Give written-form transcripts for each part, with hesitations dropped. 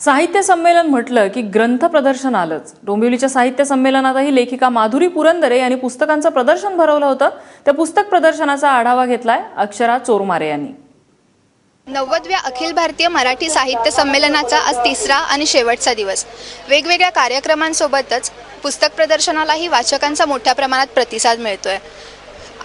साहित्य संमेलन म्हटलं की ग्रंथ प्रदर्शन आलंच। डोंबिवलीच्या साहित्य संमेलनातही लेखिका माधुरी पुरंदरे यांनी पुस्तकांचं प्रदर्शन भरवलं होतं। त्या पुस्तक प्रदर्शनाचा आढावा घेतलाय अक्षरा चोरमारे यांनी। 90व्या अखिल भारतीय मराठी साहित्य संमेलनाचा आज तिसरा आणि शेवटचा दिवस। वेगवेगळ्या कार्यक्रमांसोबतच पुस्तक प्रदर्शनालाही वाचकांचा मोठ्या प्रमाणात प्रतिसाद मिळतोय।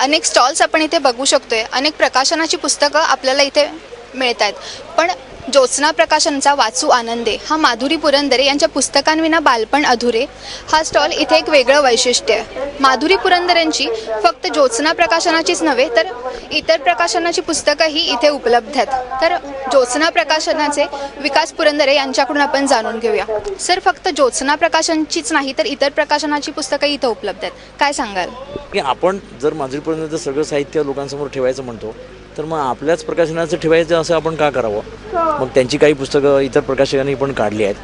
अनेक स्टॉल्स आपण इथे बघू शकतोय, अनेक प्रकाशनाची पुस्तकं आपल्याला इथे मिळत आहेत। पण ज्योत्स्ना प्रकाशनचा वाचू आनंदे हा माधुरी पुरंदरे यांच्या पुस्तकांविना बालपण अधुरे हा स्टॉल इथे एक वेगळं वैशिष्ट्य आहे। माधुरी पुरंदरेंची फक्त ज्योत्स्ना प्रकाशनाचीच नव्हे तर इतर प्रकाशनाची पुस्तकंही इथे उपलब्ध आहेत। तर ज्योत्स्ना प्रकाशनाचे विकास पुरंदरे यांच्याकडून आपण जाणून घेऊया। सर, फक्त ज्योत्स्ना प्रकाशनचीच नाही तर इतर प्रकाशनाची पुस्तकं इथे उपलब्ध आहेत, काय सांगाल? की आपण जर माधुरी पुरंदरेचं सगळं साहित्य लोकांसमोर ठेवायचं म्हणतो तर मग आपल्याच प्रकाशनाचं ठेवायचं असं आपण का करावं? मग त्यांची काही पुस्तकं इतर प्रकाशकांनी पण काढली आहेत,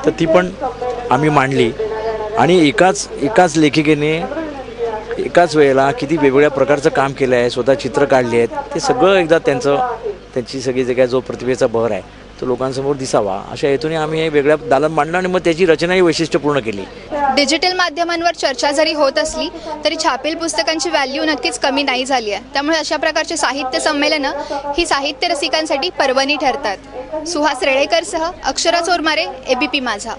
तर ती पण आम्ही मांडली आणि एकाच लेखिकेने एकाच वेळेला किती वेगवेगळ्या प्रकारचं काम केलं आहे, स्वतः चित्र काढली आहेत, ते सगळं एकदा त्यांची सगळी जे काय जो प्रतिभेचा बहर आहे तो लोकांसमोर दिसावा अशा हेतूने आम्ही हे वेगळ्या दालन मांडलं आणि मग त्याची रचनाही वैशिष्ट्यपूर्ण केली। डिजिटल माध्यमांवर चर्चा जरी होत असली तरी छापील पुस्तकांची व्हॅल्यू नक्कीच कमी नाही झाली आहे। त्यामुळे अशा प्रकारचे साहित्य संमेलनं ही साहित्य रसिकांसाठी पर्वणी ठरतात। सुहास रेळेकरसह अक्षरा चोरमारे, ABP माझा।